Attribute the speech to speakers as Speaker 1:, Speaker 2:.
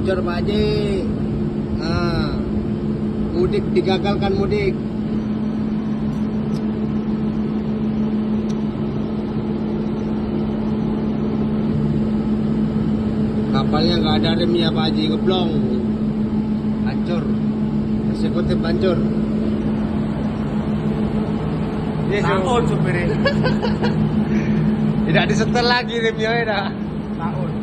Speaker 1: hancur Pak Haji. Nah, mudik digagalkan mudik. Kapalnya nggak ada remnya Pak Haji, geblong, hancur, eksekutif hancur.
Speaker 2: Tahun supirnya.
Speaker 1: Tidak disetel lagi remnya ya.
Speaker 2: Tahun.